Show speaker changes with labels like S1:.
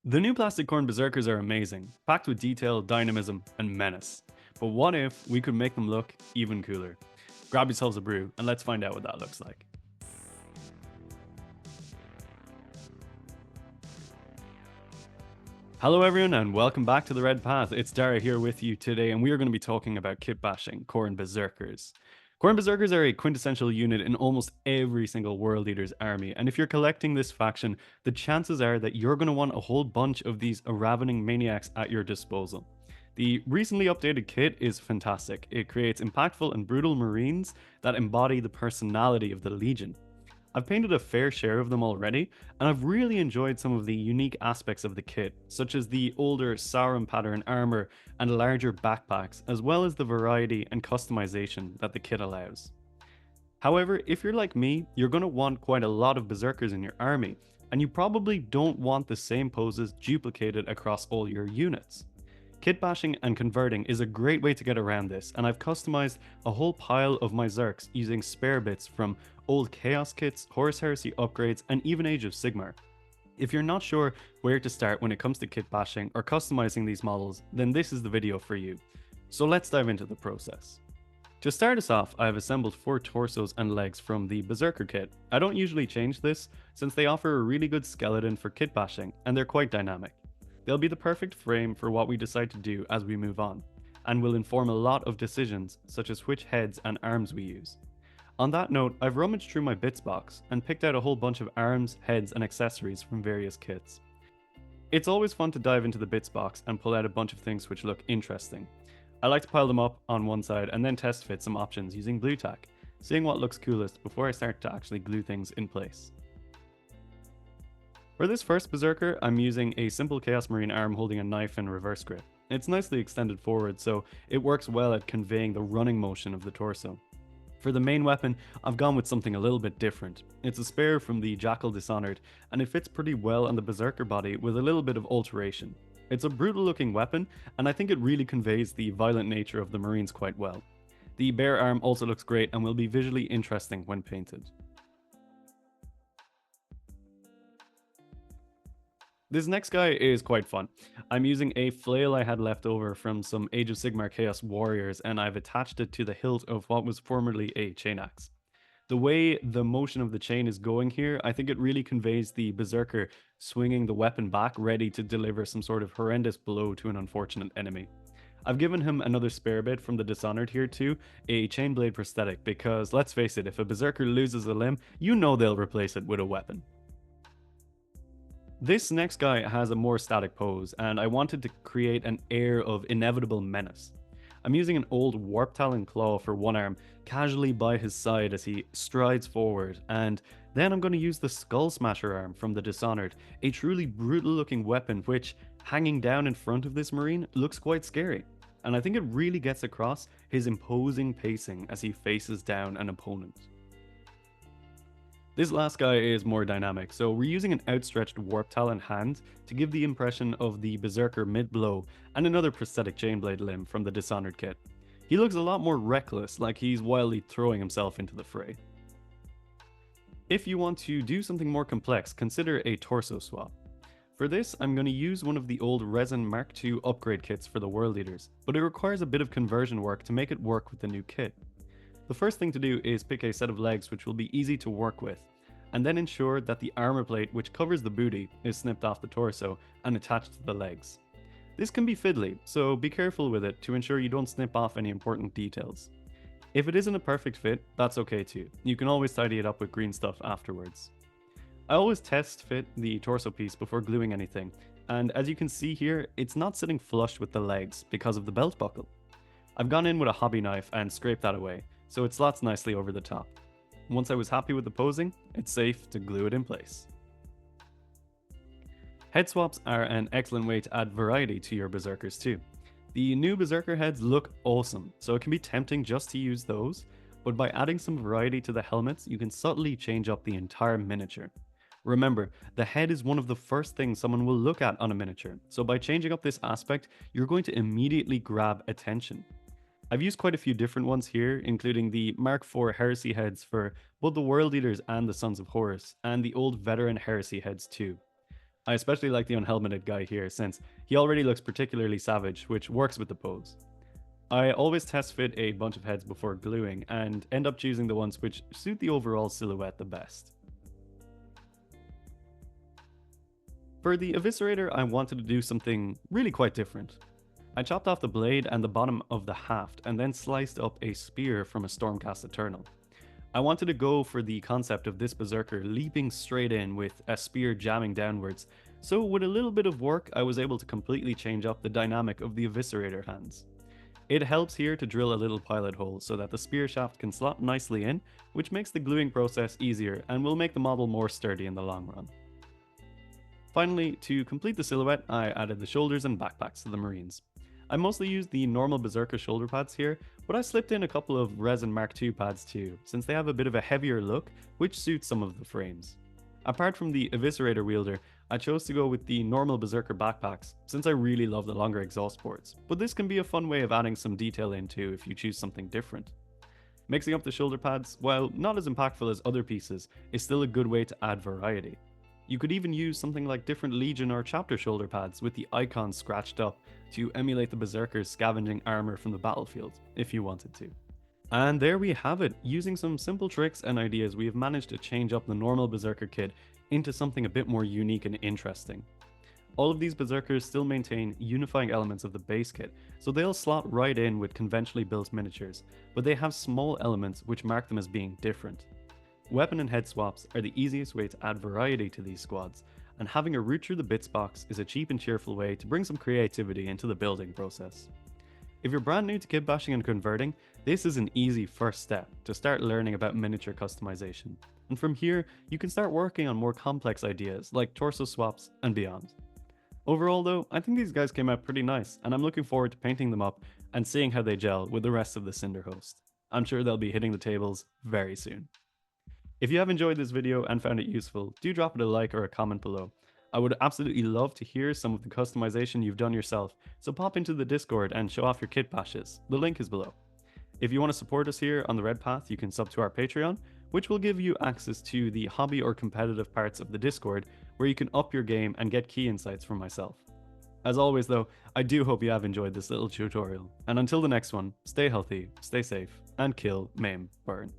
S1: The new plastic Khorne Berzerkers are amazing, packed with detail, dynamism, and menace. But what if we could make them look even cooler? Grab yourselves a brew and let's find out what that looks like. Hello everyone and welcome back to the Red Path. It's Dara here with you today and we are going to be talking about kit bashing Khorne Berzerkers. Khorne Berzerkers are a quintessential unit in almost every single World Eater's army, and if you're collecting this faction, the chances are that you're going to want a whole bunch of these ravening maniacs at your disposal. The recently updated kit is fantastic. It creates impactful and brutal marines that embody the personality of the Legion. I've painted a fair share of them already, and I've really enjoyed some of the unique aspects of the kit, such as the older Sauron pattern armor and larger backpacks, as well as the variety and customization that the kit allows. However, if you're like me, you're going to want quite a lot of Berserkers in your army, and you probably don't want the same poses duplicated across all your units. Kit bashing and converting is a great way to get around this, and I've customized a whole pile of my Zerks using spare bits from old Chaos kits, Horus Heresy upgrades, and even Age of Sigmar. If you're not sure where to start when it comes to kit bashing or customizing these models, then this is the video for you. So let's dive into the process. To start us off, I have assembled 4 torsos and legs from the Berserker kit. I don't usually change this, since they offer a really good skeleton for kit bashing, and they're quite dynamic. They'll be the perfect frame for what we decide to do as we move on, and will inform a lot of decisions such as which heads and arms we use. On that note, I've rummaged through my bits box and picked out a whole bunch of arms, heads and accessories from various kits. It's always fun to dive into the bits box and pull out a bunch of things which look interesting. I like to pile them up on one side and then test fit some options using glue tack, seeing what looks coolest before I start to actually glue things in place. For this first Berserker, I'm using a simple Chaos Marine arm holding a knife in reverse grip. It's nicely extended forward, so it works well at conveying the running motion of the torso. For the main weapon, I've gone with something a little bit different. It's a spare from the Jackal Dishonored, and it fits pretty well on the Berserker body with a little bit of alteration. It's a brutal looking weapon, and I think it really conveys the violent nature of the Marines quite well. The bear arm also looks great and will be visually interesting when painted. This next guy is quite fun. I'm using a flail I had left over from some Age of Sigmar Chaos Warriors, and I've attached it to the hilt of what was formerly a chain axe. The way the motion of the chain is going here, I think it really conveys the Berserker swinging the weapon back, ready to deliver some sort of horrendous blow to an unfortunate enemy. I've given him another spare bit from the Dishonored here too, a chainblade prosthetic, because let's face it, if a Berserker loses a limb, you know they'll replace it with a weapon. This next guy has a more static pose, and I wanted to create an air of inevitable menace. I'm using an old Warp Talon claw for one arm, casually by his side as he strides forward, and then I'm going to use the Skull Smasher arm from the Dishonored, a truly brutal looking weapon which, hanging down in front of this Marine, looks quite scary. And I think it really gets across his imposing pacing as he faces down an opponent. This last guy is more dynamic, so we're using an outstretched Warp Talon hand to give the impression of the Berserker mid-blow and another prosthetic chainblade limb from the Dishonored kit. He looks a lot more reckless, like he's wildly throwing himself into the fray. If you want to do something more complex, consider a torso swap. For this, I'm going to use one of the old Resin Mark II upgrade kits for the World Eaters, but it requires a bit of conversion work to make it work with the new kit. The first thing to do is pick a set of legs which will be easy to work with, and then ensure that the armor plate which covers the booty is snipped off the torso and attached to the legs. This can be fiddly, so be careful with it to ensure you don't snip off any important details. If it isn't a perfect fit, that's okay too. You can always tidy it up with green stuff afterwards. I always test fit the torso piece before gluing anything, and as you can see here, it's not sitting flush with the legs because of the belt buckle. I've gone in with a hobby knife and scraped that away, so it slots nicely over the top. Once I was happy with the posing, it's safe to glue it in place. Head swaps are an excellent way to add variety to your Berserkers too. The new Berserker heads look awesome, so it can be tempting just to use those, but by adding some variety to the helmets, you can subtly change up the entire miniature. Remember, the head is one of the first things someone will look at on a miniature, so by changing up this aspect, you're going to immediately grab attention. I've used quite a few different ones here, including the Mark IV Heresy heads for both the World Eaters and the Sons of Horus, and the old Veteran Heresy heads too. I especially like the unhelmeted guy here since he already looks particularly savage, which works with the pose. I always test fit a bunch of heads before gluing and end up choosing the ones which suit the overall silhouette the best. For the eviscerator, I wanted to do something really quite different. I chopped off the blade and the bottom of the haft and then sliced up a spear from a Stormcast Eternal. I wanted to go for the concept of this berserker leaping straight in with a spear jamming downwards, so with a little bit of work I was able to completely change up the dynamic of the eviscerator hands. It helps here to drill a little pilot hole so that the spear shaft can slot nicely in, which makes the gluing process easier and will make the model more sturdy in the long run. Finally, to complete the silhouette, I added the shoulders and backpacks to the Marines. I mostly used the normal Berserker shoulder pads here, but I slipped in a couple of Resin Mark II pads too, since they have a bit of a heavier look, which suits some of the frames. Apart from the Eviscerator wielder, I chose to go with the normal Berserker backpacks, since I really love the longer exhaust ports, but this can be a fun way of adding some detail into if you choose something different. Mixing up the shoulder pads, while not as impactful as other pieces, is still a good way to add variety. You could even use something like different Legion or Chapter shoulder pads with the icons scratched up to emulate the Berserkers scavenging armor from the battlefield, if you wanted to. And there we have it. Using some simple tricks and ideas, we have managed to change up the normal Berserker kit into something a bit more unique and interesting. All of these Berserkers still maintain unifying elements of the base kit, so they'll slot right in with conventionally built miniatures, but they have small elements which mark them as being different. Weapon and head swaps are the easiest way to add variety to these squads, and having a root through the bits box is a cheap and cheerful way to bring some creativity into the building process. If you're brand new to kitbashing and converting, this is an easy first step to start learning about miniature customization, and from here you can start working on more complex ideas like torso swaps and beyond. Overall though, I think these guys came out pretty nice, and I'm looking forward to painting them up and seeing how they gel with the rest of the Cinder host. I'm sure they'll be hitting the tables very soon. If you have enjoyed this video and found it useful, do drop it a like or a comment below. I would absolutely love to hear some of the customization you've done yourself, so pop into the Discord and show off your kit bashes. The link is below. If you want to support us here on the Red Path, you can sub to our Patreon, which will give you access to the hobby or competitive parts of the Discord, where you can up your game and get key insights from myself. As always though, I do hope you have enjoyed this little tutorial, and until the next one, stay healthy, stay safe, and kill, maim, burn.